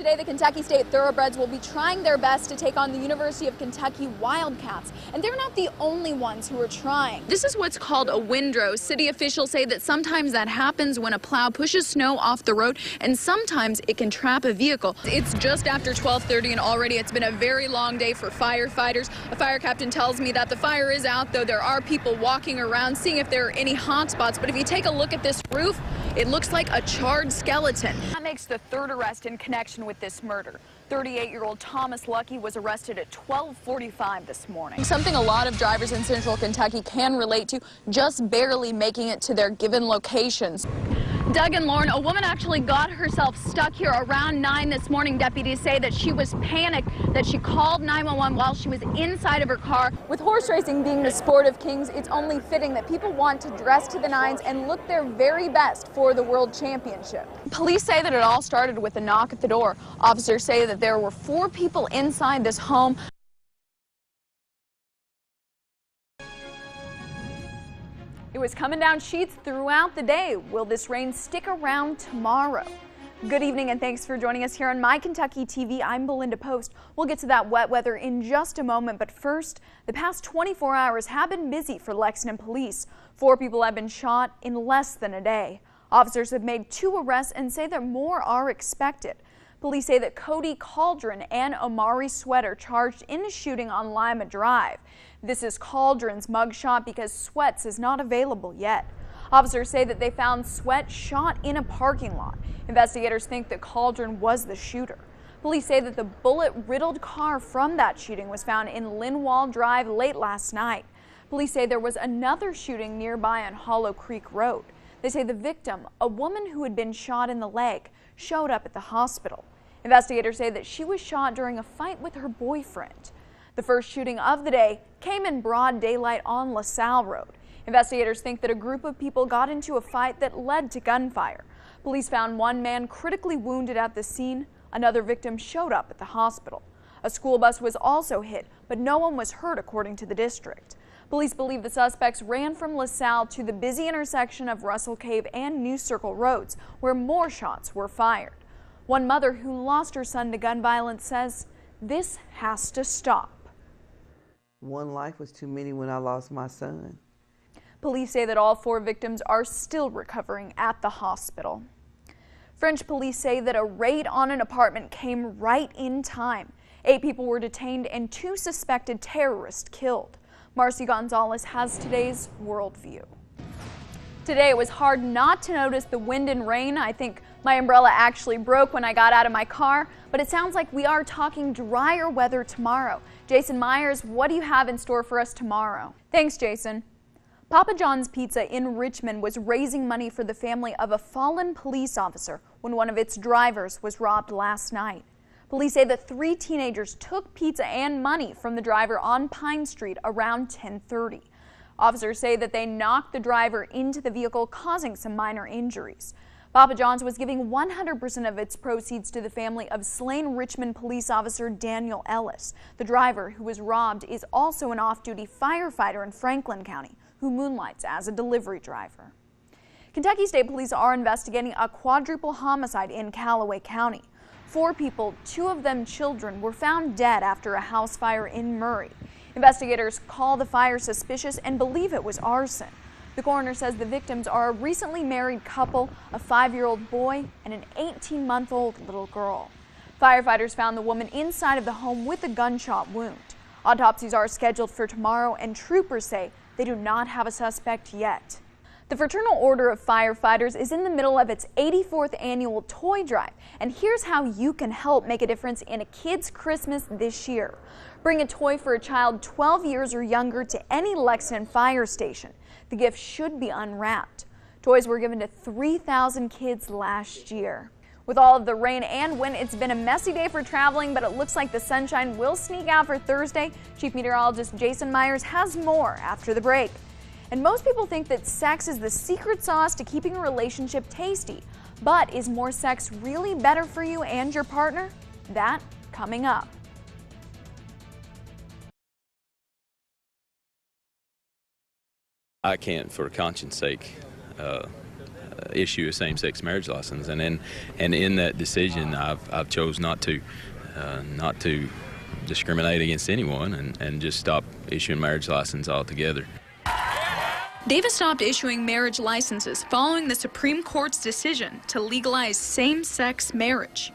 Today, the Kentucky State Thoroughbreds will be trying their best to take on the University of Kentucky Wildcats. And they're not the only ones who are trying. This is what's called a windrow. City officials say that sometimes that happens when a plow pushes snow off the road, and sometimes it can trap a vehicle. It's just after 12:30, and already it's been a very long day for firefighters. A fire captain tells me that the fire is out, though there are people walking around seeing if there are any hot spots. But if you take a look at this roof, it looks like a charred skeleton. That makes the third arrest in connection with this murder. 38-year-old Thomas Lucky was arrested at 12:45 this morning. Something a lot of drivers in central Kentucky can relate to, just barely making it to their given locations. Doug and Lauren, a woman actually got herself stuck here around 9 this morning. Deputies say that she was panicked, that she called 911 while she was inside of her car. With horse racing being the sport of kings, it's only fitting that people want to dress to the nines and look their very best for the World Championship. Police say that it all started with a knock at the door. Officers say that there were 4 people inside this home. It was coming down sheets throughout the day. Will this rain stick around tomorrow? Good evening and thanks for joining us here on My Kentucky TV. I'm Belinda Post. We'll get to that wet weather in just a moment, but first, the past 24 hours have been busy for Lexington police. 4 people have been shot in less than a day. Officers have made 2 arrests and say that more are expected. Police say that Cody Cauldron and Omari Sweater charged in a shooting on Lima Drive. This is Cauldron's mugshot because Sweats is not available yet. Officers say that they found Sweat shot in a parking lot. Investigators think that Cauldron was the shooter. Police say that the bullet-riddled car from that shooting was found in Linwall Drive late last night. Police say there was another shooting nearby on Hollow Creek Road. They say the victim, a woman who had been shot in the leg, showed up at the hospital. Investigators say that she was shot during a fight with her boyfriend. The first shooting of the day came in broad daylight on LaSalle Road. Investigators think that a group of people got into a fight that led to gunfire. Police found 1 man critically wounded at the scene. Another victim showed up at the hospital. A school bus was also hit, but no one was hurt according to the district. Police believe the suspects ran from LaSalle to the busy intersection of Russell Cave and New Circle Roads, where more shots were fired. One mother who lost her son to gun violence says this has to stop. One life was too many when I lost my son. Police say that all 4 victims are still recovering at the hospital. French police say that a raid on an apartment came right in time. 8 people were detained and 2 suspected terrorists killed. Marcy Gonzalez has today's Worldview. Today it was hard not to notice the wind and rain. I think my umbrella actually broke when I got out of my car, but it sounds like we are talking drier weather tomorrow. Jason Myers, what do you have in store for us tomorrow? Thanks, Jason. Papa John's Pizza in Richmond was raising money for the family of a fallen police officer when one of its drivers was robbed last night. Police say that 3 teenagers took pizza and money from the driver on Pine Street around 10:30. Officers say that they knocked the driver into the vehicle, causing some minor injuries. Papa John's was giving 100% of its proceeds to the family of slain Richmond police officer Daniel Ellis. The driver who was robbed is also an off-duty firefighter in Franklin County who moonlights as a delivery driver. Kentucky State Police are investigating a quadruple homicide in Callaway County. 4 people, 2 of them children, were found dead after a house fire in Murray. Investigators call the fire suspicious and believe it was arson. The coroner says the victims are a recently married couple, a 5-year-old boy and an 18-month-old little girl. Firefighters found the woman inside of the home with a gunshot wound. Autopsies are scheduled for tomorrow, and troopers say they do not have a suspect yet. The Fraternal Order of Firefighters is in the middle of its 84th annual toy drive, and here's how you can help make a difference in a kid's Christmas this year. Bring a toy for a child 12 years or younger to any Lexington fire station. The gift should be unwrapped. Toys were given to 3,000 kids last year. With all of the rain and wind, it's been a messy day for traveling, but it looks like the sunshine will sneak out for Thursday. Chief Meteorologist Jason Myers has more after the break. And most people think that sex is the secret sauce to keeping a relationship tasty. But is more sex really better for you and your partner? That coming up. I can't, for conscience sake, issue a same-sex marriage license, and in that decision, I've chose not to discriminate against anyone and just stop issuing marriage license altogether. Davis stopped issuing marriage licenses following the Supreme Court's decision to legalize same-sex marriage.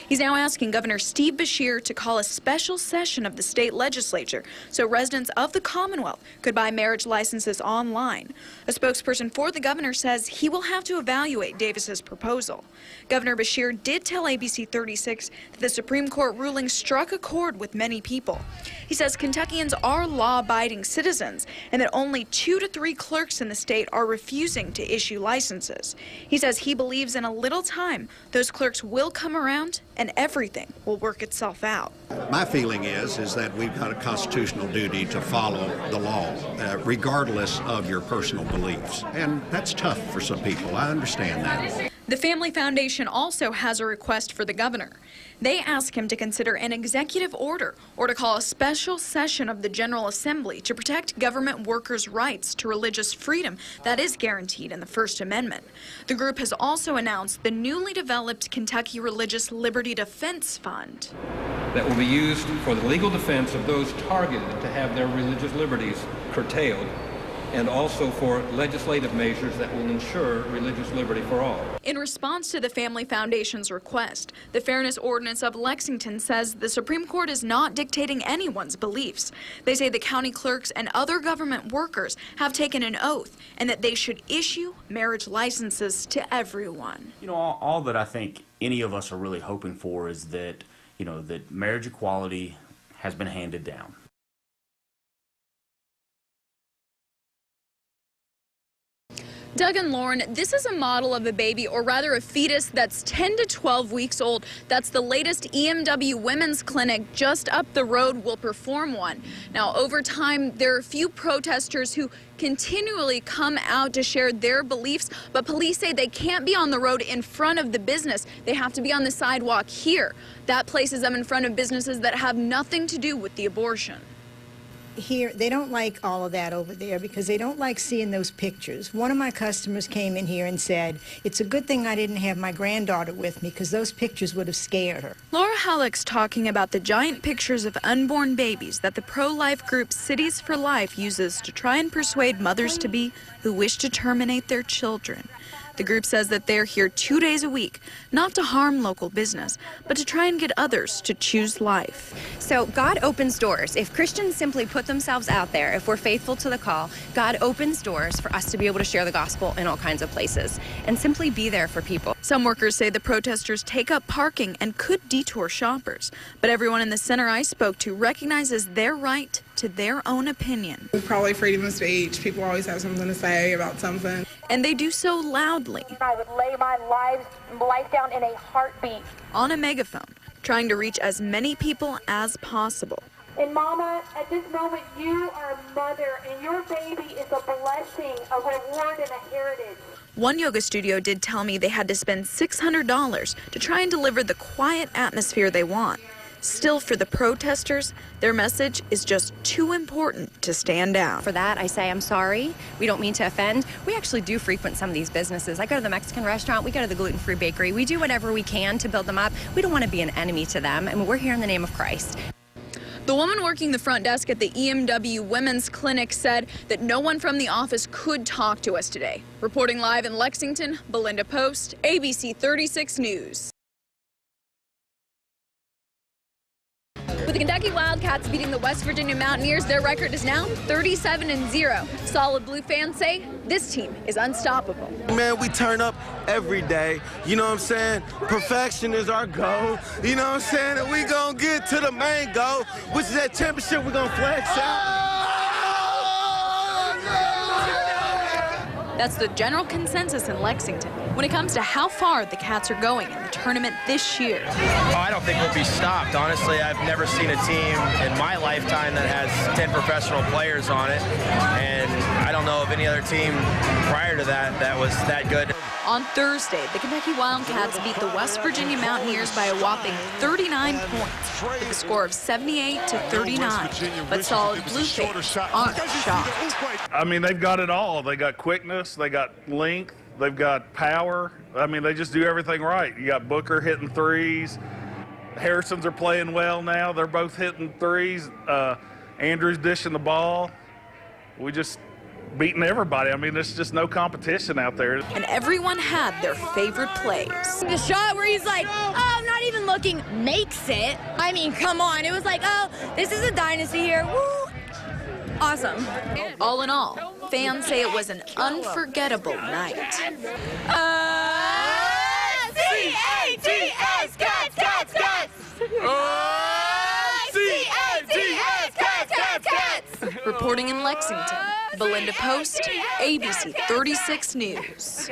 He's now asking Governor Steve Beshear to call a special session of the state legislature so residents of the Commonwealth could buy marriage licenses online. A spokesperson for the governor says he will have to evaluate Davis's proposal. Governor Beshear did tell ABC 36 that the Supreme Court ruling struck a chord with many people. He says Kentuckians are law-abiding citizens and that only 2 to 3 clerks in the state are refusing to issue licenses. He says he believes in a little time those clerks will come around and everything will work itself out. My feeling is that we've got a constitutional duty to follow the law, regardless of your personal beliefs. And that's tough for some people. I understand that. The Family Foundation also has a request for the governor. They ask him to consider an executive order or to call a special session of the General Assembly to protect government workers' rights to religious freedom that is guaranteed in the First Amendment. The group has also announced the newly developed Kentucky Religious Liberty Defense Fund that will be used for the legal defense of those targeted to have their religious liberties curtailed, and also for legislative measures that will ensure religious liberty for all. In response to the Family Foundation's request, the Fairness Ordinance of Lexington says the Supreme Court is not dictating anyone's beliefs. They say the county clerks and other government workers have taken an oath and that they should issue marriage licenses to everyone. You know, all that I think any of us are really hoping for is that, that marriage equality has been handed down. Doug and Lauren, this is a model of a baby, or rather a fetus, that's 10 to 12 weeks old. That's the latest EMW Women's Clinic just up the road will perform one. Now, over time, there are a few protesters who continually come out to share their beliefs, but police say they can't be on the road in front of the business. They have to be on the sidewalk here. That places them in front of businesses that have nothing to do with the abortion. Here, they don't like all of that over there because they don't like seeing those pictures. One of my customers came in here and said, it's a good thing I didn't have my granddaughter with me because those pictures would have scared her. Laura Halleck's talking about the giant pictures of unborn babies that the pro-life group Cities for Life uses to try and persuade mothers-to-be who wish to terminate their children. The group says that they're here 2 days a week, not to harm local business, but to try and get others to choose life. So God opens doors. If Christians simply put themselves out there, if we're faithful to the call, God opens doors for us to be able to share the gospel in all kinds of places and simply be there for people. Some workers say the protesters take up parking and could detour shoppers, but everyone in the center I spoke to recognizes their right to their own opinion. Probably freedom of speech. People always have something to say about something. And they do so loudly. I would lay my life down in a heartbeat. On a megaphone, trying to reach as many people as possible. And Mama, at this moment, you are a mother, and your baby is a blessing, a reward, and a heritage. One yoga studio did tell me they had to spend $600 to try and deliver the quiet atmosphere they want. Still, for the protesters, their message is just too important to stand down. For that, I say, I'm sorry. We don't mean to offend. We actually do frequent some of these businesses. I go to the Mexican restaurant. We go to the gluten-free bakery. We do whatever we can to build them up. We don't want to be an enemy to them. I mean, we're here in the name of Christ. The woman working the front desk at the EMW Women's Clinic said that no one from the office could talk to us today. Reporting live in Lexington, Belinda Post, ABC 36 News. With the Kentucky Wildcats beating the West Virginia Mountaineers, their record is now 37-0. Solid Blue fans say this team is unstoppable. Man, we turn up every day. You know what I'm saying? Perfection is our goal. You know what I'm saying? And we gonna get to the main goal, which is that championship we're gonna flex out. That's the general consensus in Lexington when it comes to how far the Cats are going in the tournament this year. Oh, I don't think we'll be stopped. Honestly, I've never seen a team in my lifetime that has 10 professional players on it, and I don't know of any other team prior to that was that good. On Thursday, the Kentucky Wildcats beat the West Virginia Mountaineers by a whopping 39 points with a score of 78-39. But Solid Blue fans aren't shocked. I mean, they've got it all. They got quickness, they got length, They've got power. I mean, they just do everything right. You got Booker hitting threes. Harrisons are playing well now. They're both hitting threes. Andrew's dishing the ball. We just beating everybody. I mean, there's just no competition out there. And everyone had their favorite plays. The shot where he's like, oh, I'm not even looking, makes it. I mean, come on. It was like, oh, this is a dynasty here. Woo! Awesome. All in all, fans say it was an unforgettable night. C-A-T-S, cats, cats, cats! C-A-T-S, cats, cats, cats! Reporting in Lexington, Belinda Post, ABC 36 News.